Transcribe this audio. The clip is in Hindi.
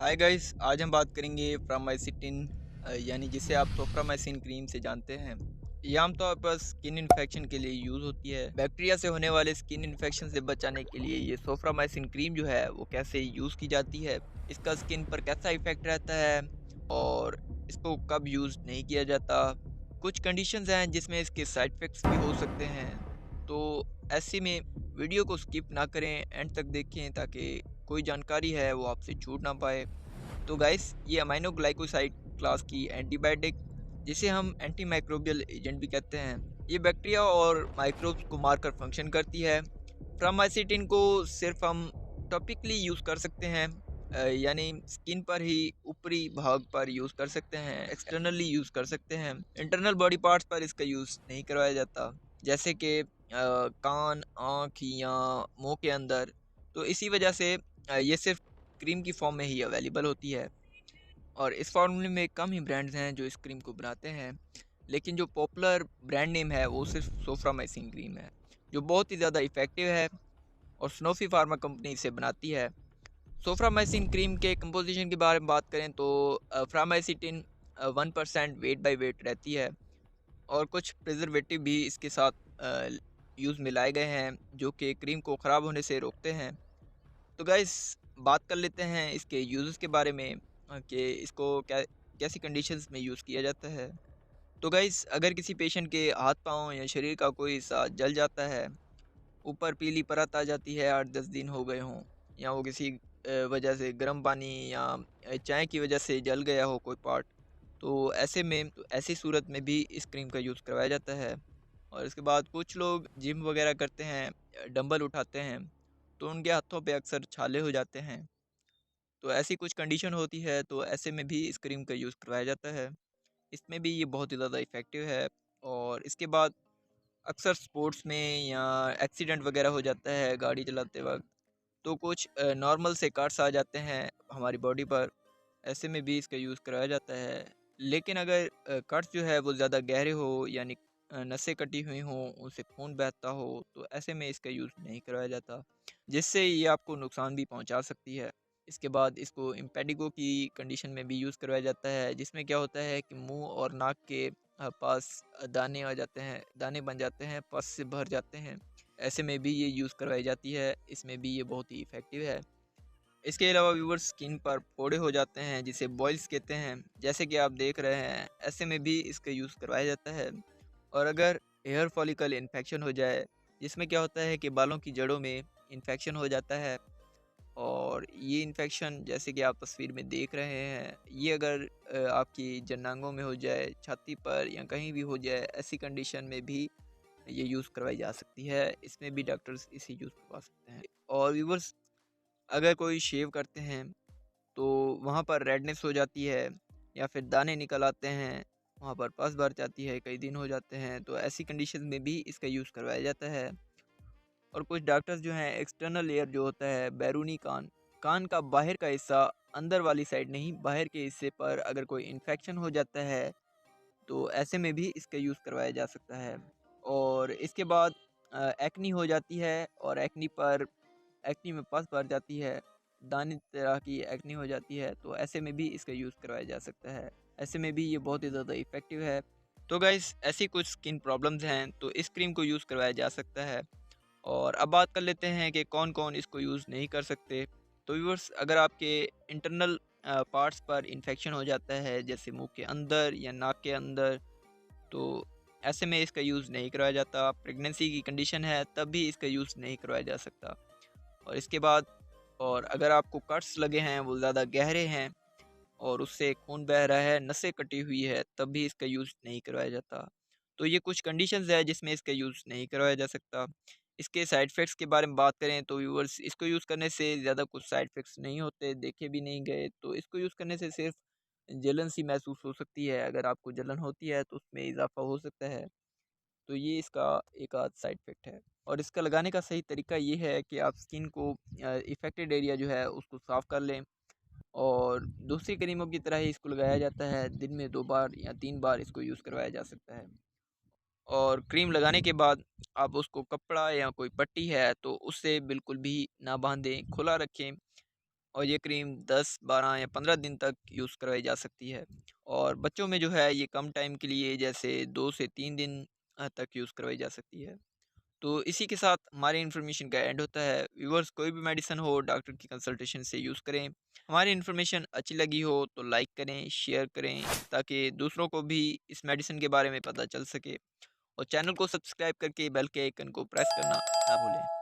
हाय गाइस, आज हम बात करेंगे फ्रामाइसिटिन यानी जिसे आप सोफ्रामाइसिन क्रीम से जानते हैं। ये आमतौर पर स्किन इन्फेक्शन के लिए यूज़ होती है। बैक्टीरिया से होने वाले स्किन इन्फेक्शन से बचाने के लिए ये सोफ्रामाइसिन क्रीम जो है वो कैसे यूज़ की जाती है, इसका स्किन पर कैसा इफ़ेक्ट रहता है और इसको कब यूज़ नहीं किया जाता। कुछ कंडीशंस हैं जिसमें इसके साइड इफ़ेक्ट्स भी हो सकते हैं। तो ऐसे में वीडियो को स्किप ना करें, एंड तक देखें ताकि कोई जानकारी है वो आपसे छूट ना पाए। तो गाइस, ये अमाइनो ग्लाइकोसाइड क्लास की एंटीबायोटिक, जिसे हम एंटी माइक्रोबियल एजेंट भी कहते हैं, ये बैक्टीरिया और माइक्रोब्स को मारकर फंक्शन करती है। फ्रामाइसिटिन को सिर्फ हम टॉपिकली यूज़ कर सकते हैं, यानी स्किन पर ही ऊपरी भाग पर यूज़ कर सकते हैं, एक्सटर्नली यूज़ कर सकते हैं। इंटरनल बॉडी पार्ट्स पर इसका यूज़ नहीं करवाया जाता, जैसे कि कान, आँख या मुंह के अंदर। तो इसी वजह से ये सिर्फ क्रीम की फॉर्म में ही अवेलेबल होती है, और इस फार्मूले में कम ही ब्रांड्स हैं जो इस क्रीम को बनाते हैं। लेकिन जो पॉपुलर ब्रांड नेम है वो सिर्फ सोफ्रामाइसिन क्रीम है, जो बहुत ही ज़्यादा इफ़ेक्टिव है, और स्नोफी फार्मा कंपनी इसे बनाती है। सोफ्रामाइसिन क्रीम के कंपोजिशन के बारे में बात करें तो फ्रामाइसिटिन 1% वेट बाई वेट रहती है, और कुछ प्रिजर्वेटिव भी इसके साथ यूज़ मिलाए गए हैं जो कि क्रीम को ख़राब होने से रोकते हैं। तो गाइस, बात कर लेते हैं इसके यूज़ेस के बारे में, कि इसको कैसी कंडीशंस में यूज़ किया जाता है। तो गाइस, अगर किसी पेशेंट के हाथ पाँव या शरीर का कोई हिस्सा जल जाता है, ऊपर पीली परत आ जाती है, 8-10 दिन हो गए हों, या वो किसी वजह से गर्म पानी या चाय की वजह से जल गया हो कोई पार्ट, तो ऐसी सूरत में भी इस क्रीम का यूज़ करवाया जाता है। और इसके बाद कुछ लोग जिम वगैरह करते हैं, डंबल उठाते हैं, तो उनके हाथों पे अक्सर छाले हो जाते हैं। तो ऐसी कुछ कंडीशन होती है, तो ऐसे में भी इस क्रीम का यूज़ करवाया जाता है। इसमें भी ये बहुत ही ज़्यादा इफ़ेक्टिव है। और इसके बाद अक्सर स्पोर्ट्स में या एक्सीडेंट वगैरह हो जाता है गाड़ी चलाते वक्त, तो कुछ नॉर्मल से कट्स आ जाते हैं हमारी बॉडी पर, ऐसे में भी इसका यूज़ कराया जाता है। लेकिन अगर कट्स जो है वो ज़्यादा गहरे हो, यानी नसें कटी हुई हों, उनसे खून बहता हो, तो ऐसे में इसका यूज़ नहीं करवाया जाता, जिससे ये आपको नुकसान भी पहुंचा सकती है। इसके बाद इसको इम्पेडिगो की कंडीशन में भी यूज़ करवाया जाता है, जिसमें क्या होता है कि मुंह और नाक के पास दाने आ जाते हैं, दाने बन जाते हैं, पस से भर जाते हैं। ऐसे में भी ये यूज़ करवाई जाती है, इसमें भी ये बहुत ही इफ़ेक्टिव है। इसके अलावा व्यूअर्स, स्किन पर फोड़े हो जाते हैं जिसे बॉयल्स कहते हैं, जैसे कि आप देख रहे हैं, ऐसे में भी इसका यूज़ करवाया जाता है। और अगर हेयर फॉलिकल इन्फेक्शन हो जाए, जिसमें क्या होता है कि बालों की जड़ों में इन्फेक्शन हो जाता है, और ये इन्फेक्शन जैसे कि आप तस्वीर में देख रहे हैं, ये अगर आपकी जनांगों में हो जाए, छाती पर या कहीं भी हो जाए, ऐसी कंडीशन में भी ये यूज़ करवाई जा सकती है। इसमें भी डॉक्टर्स इसे यूज़ करवा सकते हैं। और व्यूअर्स, अगर कोई शेव करते हैं तो वहाँ पर रेडनेस हो जाती है, या फिर दाने निकल आते हैं, वहाँ पर पस भर जाती है, कई दिन हो जाते हैं, तो ऐसी कंडीशन में भी इसका यूज़ करवाया जाता है। और कुछ डॉक्टर्स जो हैं, एक्सटर्नल लेयर जो होता है बैरूनी कान, कान का बाहर का हिस्सा, अंदर वाली साइड नहीं, बाहर के हिस्से पर अगर कोई इन्फेक्शन हो जाता है, तो ऐसे में भी इसका यूज़ करवाया जा सकता है। और इसके बाद एक्नी हो जाती है, और एक्नी में पस भर जाती है, दाने तरह की एक्नी हो जाती है, तो ऐसे में भी इसका यूज़ करवाया जा सकता है। ऐसे में भी ये बहुत ही ज़्यादा इफ़ेक्टिव है। तो गाइस, ऐसी कुछ स्किन प्रॉब्लम्स हैं तो इस क्रीम को यूज़ करवाया जा सकता है। और अब बात कर लेते हैं कि कौन-कौन इसको यूज़ नहीं कर सकते। तो व्यूअर्स, अगर आपके इंटरनल पार्ट्स पर इन्फेक्शन हो जाता है, जैसे मुँह के अंदर या नाक के अंदर, तो ऐसे में इसका यूज़ नहीं करवाया जाता। प्रेगनेंसी की कंडीशन है तब भी इसका यूज़ नहीं करवाया जा सकता। और इसके बाद, और अगर आपको कट्स लगे हैं, वो ज़्यादा गहरे हैं और उससे खून बह रहा है, नसें कटी हुई है, तब भी इसका यूज़ नहीं करवाया जाता। तो ये कुछ कंडीशंस है जिसमें इसका यूज़ नहीं करवाया जा सकता। इसके साइड इफ़ेक्ट्स के बारे में बात करें तो व्यूअर्स, इसको यूज़ करने से ज़्यादा कुछ साइड इफ़ेक्ट्स नहीं होते, देखे भी नहीं गए। तो इसको यूज़ करने से सिर्फ जलन सी महसूस हो सकती है, अगर आपको जलन होती है तो उसमें इज़ाफ़ा हो सकता है। तो ये इसका एक आध साइड इफ़ेक्ट है। और इसका लगाने का सही तरीका ये है कि आप स्किन को इफ़ेक्टेड एरिया जो है उसको साफ़ कर लें, और दूसरी क्रीमों की तरह ही इसको लगाया जाता है। दिन में 2 बार या 3 बार इसको यूज़ करवाया जा सकता है। और क्रीम लगाने के बाद आप उसको कपड़ा या कोई पट्टी है तो उससे बिल्कुल भी ना बांधें, खुला रखें, और ये क्रीम 10, 12 या 15 दिन तक यूज़ करवाई जा सकती है। और बच्चों में जो है ये कम टाइम के लिए जैसे 2 से 3 दिन तक यूज़ करवाई जा सकती है। तो इसी के साथ हमारी इन्फॉर्मेशन का एंड होता है। व्यूअर्स कोई भी मेडिसिन हो डॉक्टर की कंसल्टेशन से यूज़ करें। हमारी इन्फॉर्मेशन अच्छी लगी हो तो लाइक करें, शेयर करें ताकि दूसरों को भी इस मेडिसिन के बारे में पता चल सके। और चैनल को सब्सक्राइब करके बेल के आइकन को प्रेस करना ना भूलें।